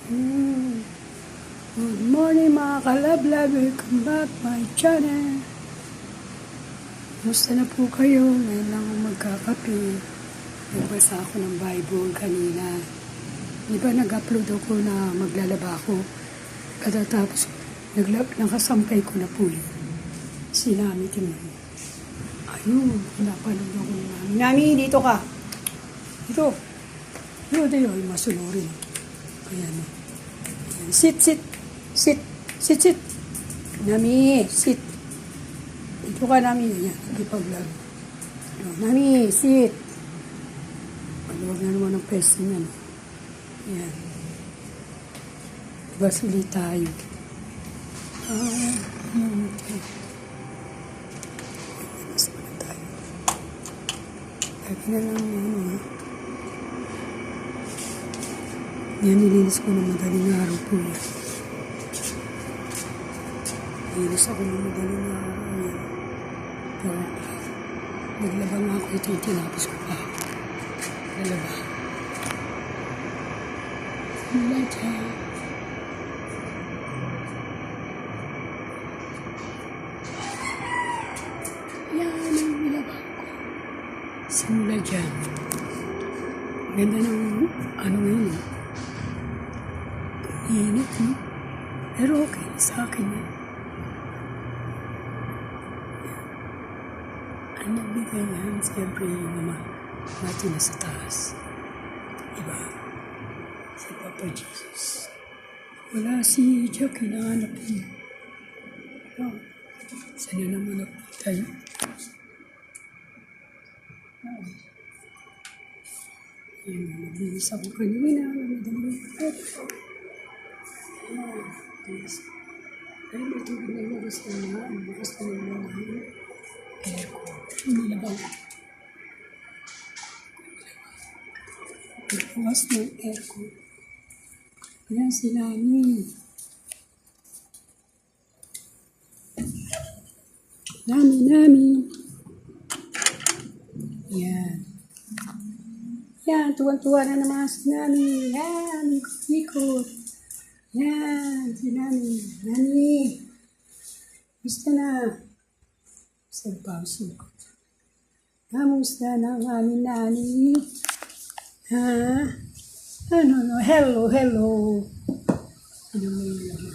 Mm. Good morning mga kalablab, welcome back my channel. Gusto na po kayo? Ngayon lang ako magkakape. Nagbasa ako ng Bible kanina. Di ba nag-upload ako na maglalaba ako? Katatapos, nakasampay ko na po yun. Sinami tingnan mo. Ayun, pinapanood ako ng Nami. Nami, dito ka. Dito. Dito yun, masunurin. Ayan. Sit. Nami, sit. Dito ka, Nami. Ayan, ipag-vlog. Nami, sit. Paluwag na naman ang pwesto niyan. Ayan. Diba sulit tayo? Okay. Mas na tayo. Lagi na lang yun. Yan, nilinis ko ng madaling araw po yan. Nilinis ako ng madaling araw yan. Pero, naglaba nga ako ito, tinapos ko pa. Naglaba. Simula dyan. Yan, ang nilaba ko. Simula dyan. Ganda ng ano ngayon eh. Init, no? Pero okay sa akin yan. Ang nagbigay yan, siyempre yung naman natin na sa taas. Diba? Si Papa Jesus. Wala si Jack, hinahanap niya. No? Saan na naman ako tayo? Ayun, naglinis ako kanina. Ay, may tubig na ilabas na nga. Ang bukas na naman ang aircon. Nilabang. Bukas ng aircon. Ayan si Nami. Nami. Yan. Yan, tuwan-tuwa na naman si Nami. Yan, ikot-ikot. Yan, si Nami. Nami. Gusto na. Saan pa ang sukot? Kamusta na ang aming Nani? Ha? Ano? Hello. Ano mo yung laman?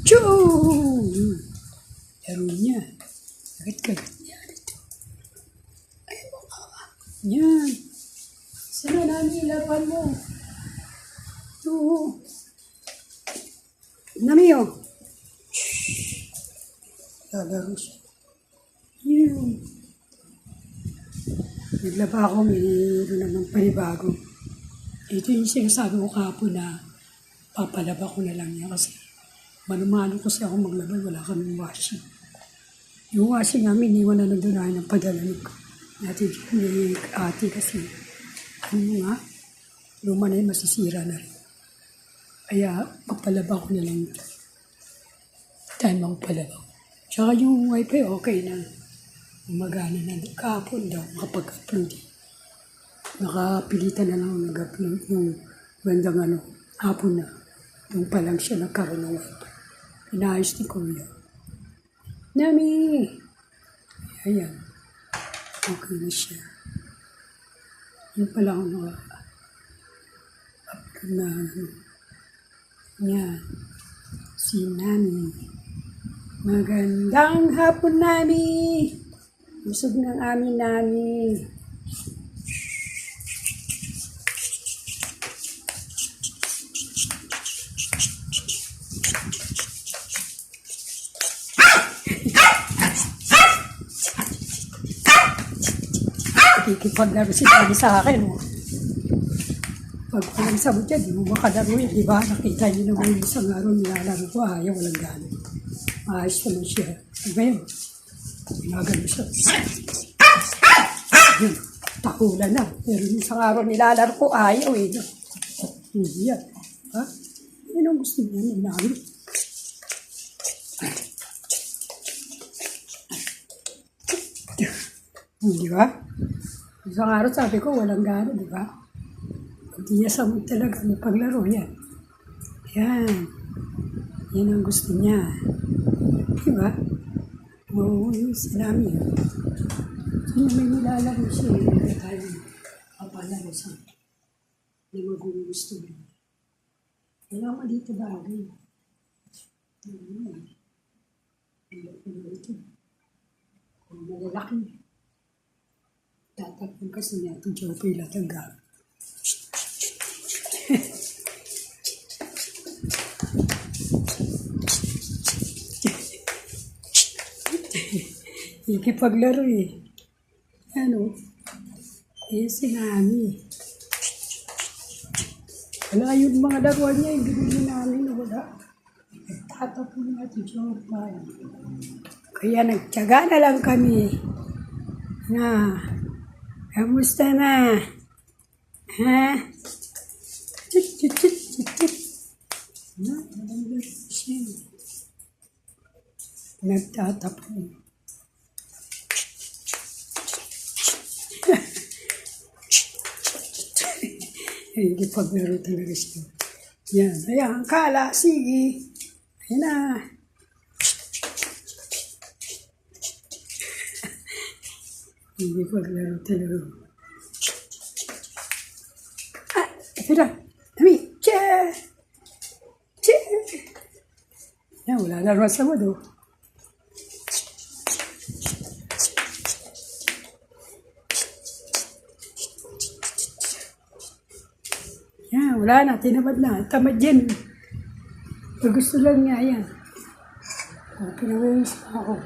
Choo! Laro niya. Kagat niya dito. Ay, mukha ka. Yan. Saan na Nani? Laban mo. Nami, oh. Lalaro siya. Yun. Naglaba ako, mayroon naman panibago. Ito yung sinasabi ko kahapon na papalaba ko na lang niya kasi manumano kasi ako maglaba, wala kaming washing. Yung washing namin, iniwan na nandun ng padala natin ni ate kasi ano nga, luma na yun, masisira na rin. Kaya, papalaba ko na lang ito. Time ako palaba. Tsaka yung wifi, okay na. Magana na. Kahapon daw, makapag-upload. Nakapilitan na lang ako nag-upload yung bandang hapon na. Yung pa lang siya nagkaroon ng wifi. Inaayos ni Kuya. Nami! Ayan. Okay na siya. Yung pala ako naka-upload na yan. Si Nami. Magandang hapon, Nami. Busog ng aming Nami. Kikipaglaro si Nami sa akin. Oh. Pag walang sabot yan, di mo makalaro yun, di ba? Nakita niyo naman yung isang araw nilalaro ko, ayaw, walang gano'n. Maayos naman siya. Diba yun? Ginagano siya. Yun, takulan na. Pero yung isang araw nilalaro ko, ayaw eh. Hindi yan. Ha? Yan ang gusto niya ng Nami. Di ba? Isang araw sabi ko, walang gano'n, di ba? Hindi niya samot talaga mapaglaro yan. Yan. Yan ang gusto niya. Diba? Mauwi sila namin. Sino may nilalaro siya. Hindi tayo papalaro sa hindi magugusto niya. Wala ka dito bagay. Ano ito? Kung malalaki. Tatapon kasi natin Joey Latanggap. Ikipaglaro eh. Ano? Eh, si Nami. Wala yung mga laruan niya, yung binili namin, wala. Tatapon natin Joey. Kaya nagtyaga na lang kami. Na, kamusta na? Ha? Chit, chit, chit, chit, chit. Na, talagang siya. Nagtatapon. Hindi paglaro talaga siya. Yan. Ayan, kala, sige. Ayan na. Hindi paglaro talaga. Ah, ito na. Nami, che! Che! Yan, wala na naman sa modo. Yan, wala na. Tinamad na. Tamad yan. Pag gusto lang niya, yan. Pinawawis pa ako.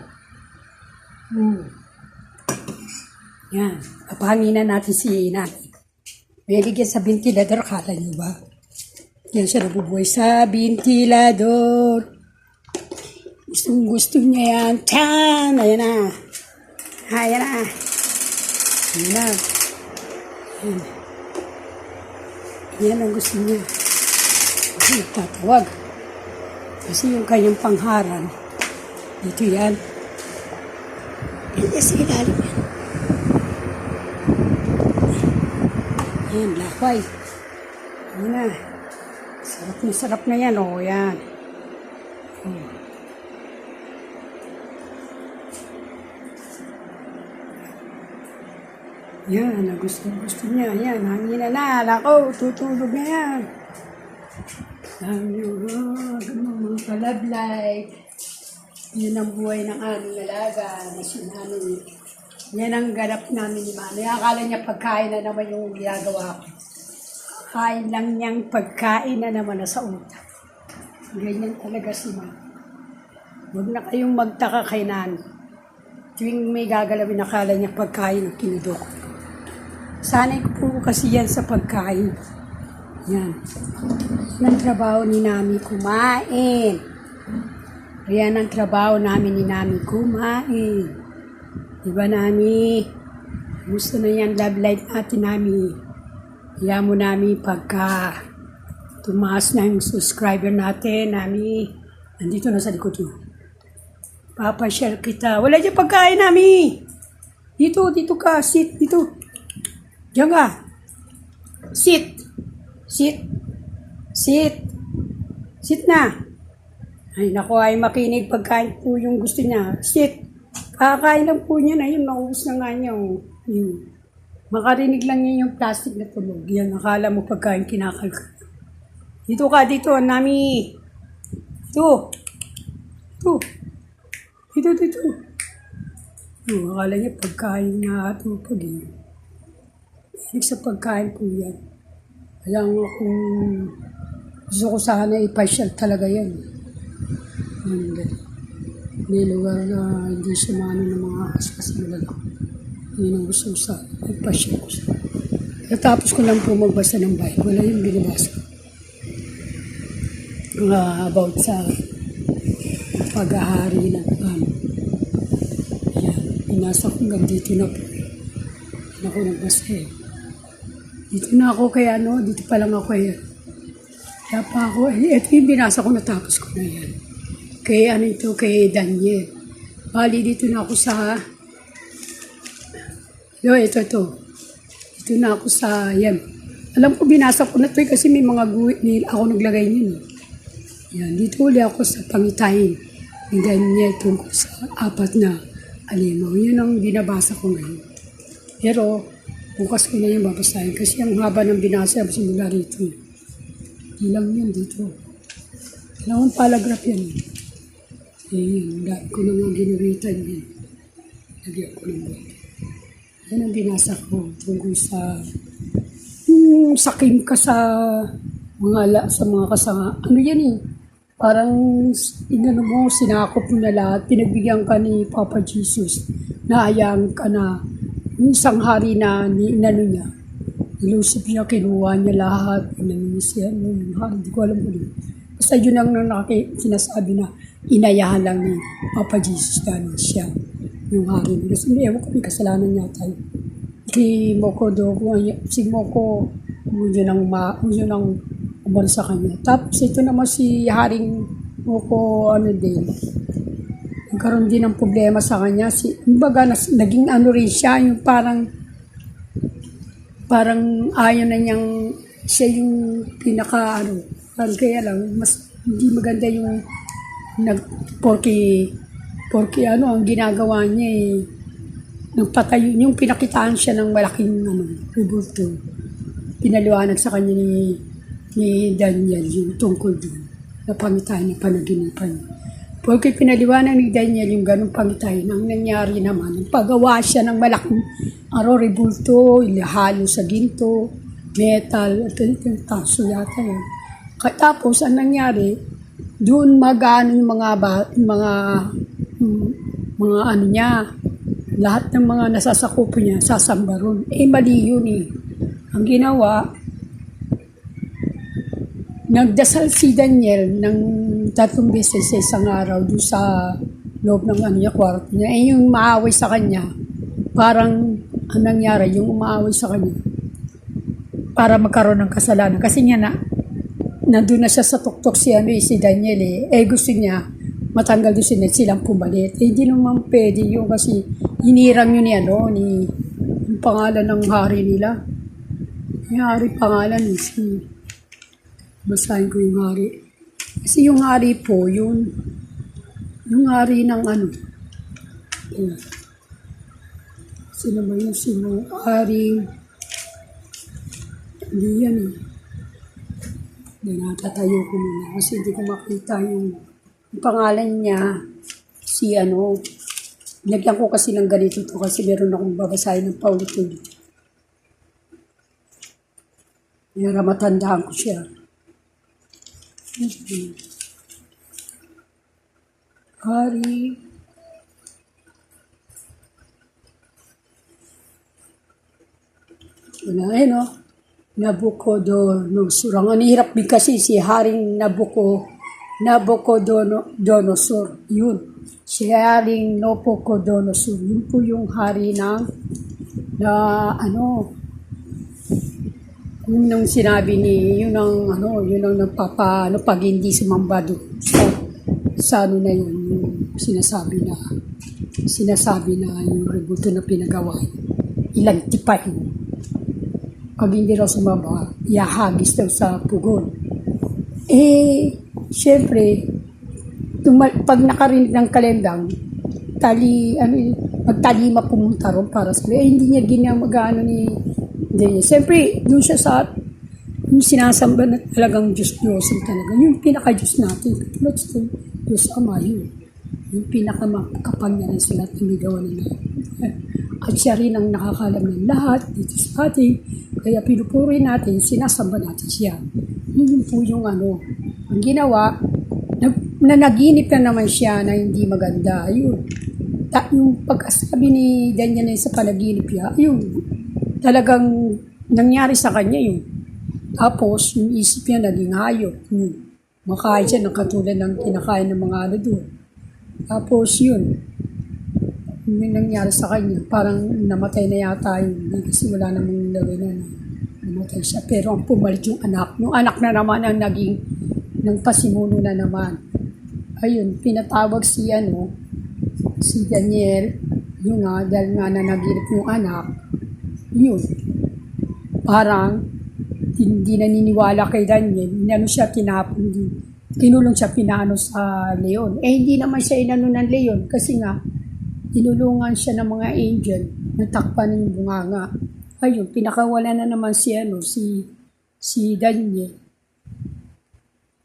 Yan. Papahanginan natin si Nami. May ligyan sa ventilador. Kala niyo ba? Yan siya nabubuhay sa ventilador. Gusto niya yan. Tiyan! Ayan na. Ayan na. Ayan na. Ayan. Yan ang gusto niya. Kasi nagtatawag. Kasi yung kanyang pangharan. Dito yan. Yan sa ilalim yan. Yan, lakway. Yan na. Sarap na yan. O, yan. Yan, gusto niya. Yan, hangin na. Lako, tutulog na yan. Ganun mga ka-love life. Yan ang buhay ng aming alaga. Yan ang ganap namin ni Mami. Akala niya pagkain na naman yung ginagawa ko. Kain lang niyang pagkain na naman na sa utak. Ganyan talaga si Mami. Huwag na kayong magtaka kay Nani. Tuwing may gagalawin, akala niya pagkain ang kinudok. Sanay ko po kasi yan sa pagkain. Yan. Yan ang trabaho ni Nami, kumain. Yan ang trabaho namin ni Nami, kumain. Diba, Nami? Gusto na yan love life natin, Nami. Kaya mo, Nami, pagka tumaas na yung subscriber natin, Nami, nandito na sa likod mo. Papa-share kita. Wala dyan pagkain, Nami. Dito ka. Sit, dito. Diyan ka. Sit. Sit na. Ay, naku, ay makinig pagkain po yung gusto niya. Sit. Kakain lang po niya na yun. Naubos na nga niya. Yun. Makarinig lang niya yung plastic na tulog. Yan, akala mo pagkain kinakalkal. Dito ka, dito, Nami. Dito. Akala niya pagkain na tupag eh. Sa pagkain po yan. Kaya kung gusto ko sana ipasyal talaga yan. May lugar na hindi sumano ng mga kasasimulan ko. Yun ang gusto ko sana. Ipasyal ko sana. Katapos ko lang po magbasa ng Bible. Wala yung binabasa. About sa pag-ahari ng yan. Pinasa ko hanggang dito na po. Ako nagbasa eh. Dito na ako kaya dito pa lang ako eh. Kaya pa ako, ito yung binasa ko, natapos ko na yan. Kay Daniel. Bali, dito na ako sa, ito. Dito na ako sa, yan, Alam ko, binasa ko na ito kasi may mga guhit ako naglagay niyo. Yan, dito uli ako sa pangitahin ni Daniel tungkol sa apat na alimaw. Yun ang binabasa ko ngayon. Pero, bukas ko na yung babasahin kasi ang haba ng binasa simula rito. Ilang yan dito. Ilang paragraph yan. Ayan, dahil ko na mga ginuritan yan. Lagyan ko ng bote. Yan ang binasa ko tungkol sa yung sakim ka sa mga kasama. Ano yan eh? Parang inano mo, sinakop mo na lahat. Pinagbigyan ka ni Papa Jesus. Naayang ka na yung isang hari na inano niya. Ilusip niya, kinuha niya lahat. Inano niya siya. Yung hari, hindi ko alam ko din. Basta yun ang sinasabi na inayahan lang ni Papa Jesus dahil siya yung hari niya. Kasi ewan ko, may kasalanan niya tayo. Si Moko yun ang umar sa kanya. Tapos ito naman si Haring Moko nagkaroon din ng problema sa kanya. Kumbaga, naging ano rin siya, yung parang ayaw na niyang siya yung kaya lang, mas hindi maganda yung porky ang ginagawa niya eh. Nagpatayo, yung pinakitaan siya ng malaking rebulto. Pinaliwanag sa kanya ni Daniel yung tungkol doon na pangitain ng panaginipan. Porque pinaliwanag ni Daniel yung ganong pangitain, ang nangyari naman, ang paggawa siya ng malaking rebulto, ilahalo sa ginto, metal, at taso yata yun. Tapos, ang nangyari, doon yung mga ano niya, lahat ng mga nasasakupo niya, sasamba ron. Mali yun eh. Ang ginawa, nagdasal si Daniel ng 3 beses sa isang araw doon sa loob ng kwarto niya. Yung maaway sa kanya, parang ang nangyari, yung umaaway sa kanya, para magkaroon ng kasalanan. Kasi nga nandun na siya sa tuktok si Daniel eh. Gusto niya, matanggal doon silang pumalit. Hindi naman pwede yung kasi hinirang yun yung pangalan ng hari nila. Yung hari pangalan basahin ko yung hari. Kasi yung hari po, yung hari ng sino ba yung hari, hindi yan eh. Hindi natatayo ko muna kasi hindi ko makita yung pangalan niya, nagyan ko kasi ng ganito to kasi meron akong babasahin ng paulit-ulit. Kaya matandaan ko siya. Hari. Nabucodonosor. Ang hirap din kasi si Haring Nabucodonosor. Yun. Si Haring Nabucodonosor. Yun po yung hari yun ang sinabi yun ang pag hindi sumamba doon sa na yun, yung sinasabi na yung rebulto na pinagawa, ilagtipay. Pag hindi raw sumamba, ihahagis daw sa pugon. Siyempre, pag nakarinig ng kalendang, magtalima pumunta ron para hindi niya ginamagano siyempre, doon siya sa yung sinasamba na talagang Diyos talaga. Yung pinaka-Diyos natin. Katulad sa Diyos Ama yun. Yung pinaka-makapangyarihan sila at umigawa na natin. At siya rin ang nakakalam ng lahat dito sa atin. Kaya pinupuri natin, sinasamba natin siya. Yun po yung ang ginawa, naginip na naman siya na hindi maganda. Yun. Yung pagkasabi ni Daniel sa panaginip niya, yun, talagang nangyari sa kanya yun. Tapos, yung isip niya naging hayop. Makain siya ng katulad ng kinakain ng mga doon. Tapos yun, yung nangyari sa kanya, parang namatay na yata yun. Kasi wala namang lagay na namatay siya. Pero ang pumalit yung anak. Yung anak na naman ang naging ng pasimuno na naman. Ayun, pinatawag si Daniel, yun dahil nga na naginip yung anak, yun, parang hindi naniniwala kay Daniel, inano siya, tinapon din. Kinulong siya, pinaano sa leon. Eh, hindi naman siya inano ng leon kasi nga, tinulungan siya ng mga angel, natakpan ng bunganga. Ayun, pinakawala na naman si Daniel.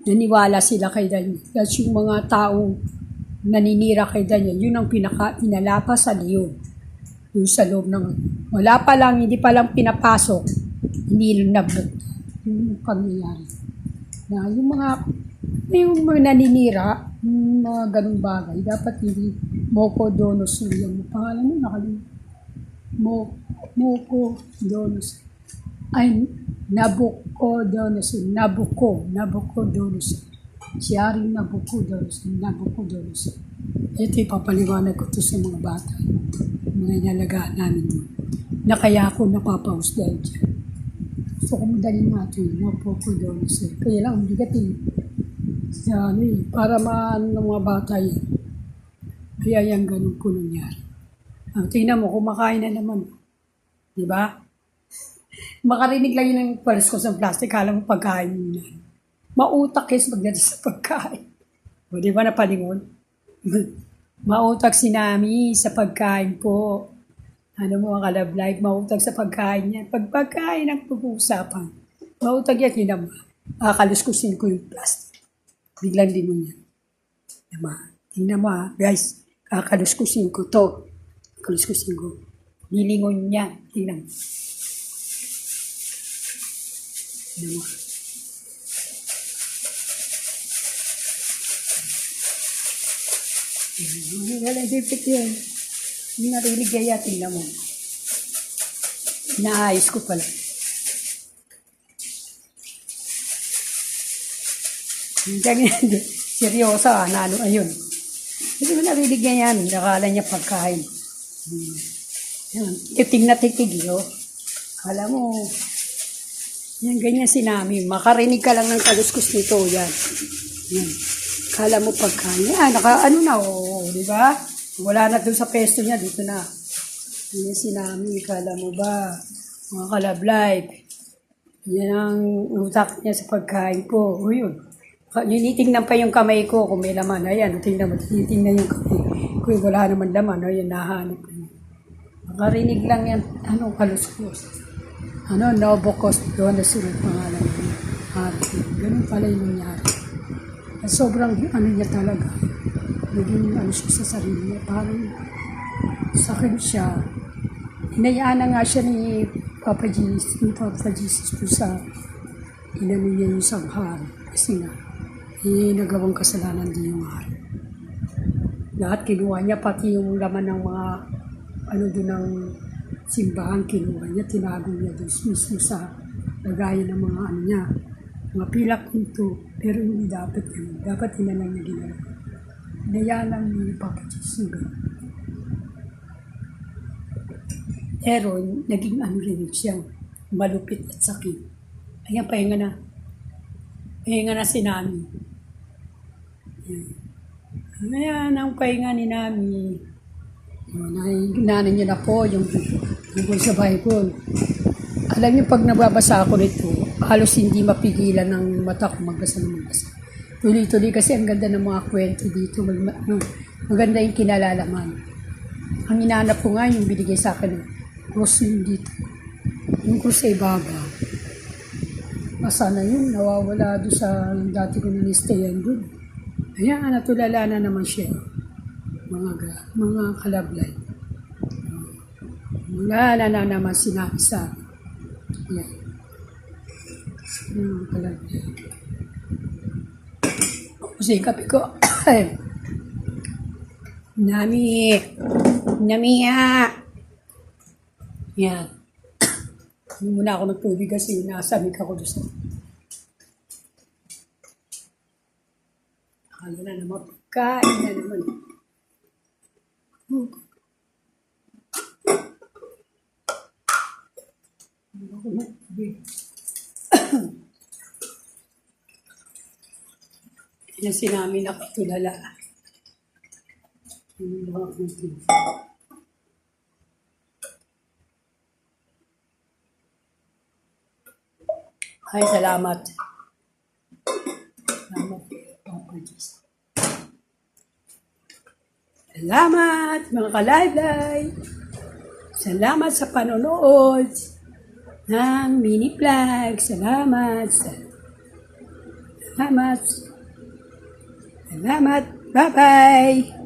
Naniwala sila kay Daniel. Kasi yung mga taong naninira kay Daniel, yun ang pinalapa sa leon. Yung sa loob ng, wala pa lang, hindi pa lang pinapasok, hindi nagbuk. Yung pangyayari. Na yung mga naninira, yung mga ganung bagay, dapat hindi Moko Donos yung pangalan mo, nakalimutan. Moko Donos. Ay, Nabucodonosor. Nabucodonosor. Si Haring Nabucodonosor. Ito ipapaliwanag ko to sa mga bata. Mga inalagaan namin doon. Na kaya ako napapaus dahil dyan. Gusto ko madalin natin, Nabucodonosor. Kaya lang, ang bigat sa para maano ng mga bata yan. Kaya yan ganun po nangyari. Tingnan mo, kumakain na naman. Di ba? Makarinig lang yun ng palaskos ng plastic, kala mo pagkain mo na. Mautak yes pagdating sa pagkain. O di ba napalingon? Mautak si Nami sa pagkain po. Ano mo ang kalab like, mautak sa pagkain niya. Pagkain ang pag-uusapan. Mautak yan, kinama. Kaluskusin ko yung plastic. Biglang din mo yan. Diba? Tingnan mo guys. Kakaluskusin ko to. Kaluskusin ko. Nilingon niya. Tingnan mo. Tingnan mo. Wala dipit yun. Hindi narinig kaya. Tingnan mo. Naayos ko pala. Hindi. Seryoso ano, ayun. Hindi mo narinig niya yan. Nakala niya pagkain. Yan. Titig na titig, yo. Kala mo, yan, ganyan si Nami. Makarinig ka lang ng kaluskus nito, yan. Yan. Kala mo pagkain. Yan, ano na, di ba? Wala na doon sa pesto niya, dito na. Yan si Nami, kala mo ba? Mga kalab life. Yan ang utak niya sa pagkain ko. O yun. Tinitingnan pa yung kamay ko kung may laman. Ayan, tinitingnan yung kamay. Kung wala naman laman, ayan, nahanap niya. Makarinig lang yan, kaluskus. Nabucodonosor yung pangalan niya. Ganun pala yung nangyari. Sobrang niya talaga. Naging siya sa sarili niya. Parang sakit siya. Hinayaan na nga siya ni Papa Jesus po sa inano niya yung sanghari. Kasi nga, nagawang kasalanan din yung mahal. Lahat kinuha niya, pati yung laman ng mga doon ng simbahan kinuha niya, tinago niya doon mismo sa lagayan ng mga niya, mga pilak nito, pero hindi dapat yun. Dapat lang niya ginawa. Nayalang ni Papa Jesus. Pero naging rin siya, malupit at sakit. Ayan, pahinga na si Nami. Ayan ang pahinga ni Nami. Nanan niyo na po yung tungkol sa Bible. Alam niyo, pag nababasa ako nito, halos hindi mapigilan ng mata ko magbasa. Tuloy-tuloy kasi ang ganda ng mga kwento dito. Maganda yung kinalalaman. Ang inaanap ko nga yung binigay sa akin ng cross yung dito. Yung cross sa ibabaw. Sana yun, nawawala doon sa dati ko nanistayan doon. Ayan, natulala na naman siya. Mga kalablay. Wala na naman sinabi sa akin. Ayan. Mga kalablay. Kasi yung kape ko. Namiya. Yan. Hindi muna ako nagtubig kasi nasamig ako doon sa... Akala na naman, pagkain na naman. Ako nagtubig. Yan si Nami nakatulala. Hindi ba ako nagtubig? Ay, salamat. Salamat. Salamat, mga ka-live-live. Salamat sa panonood ng mini vlog. Salamat. Salamat. Salamat. Bye-bye.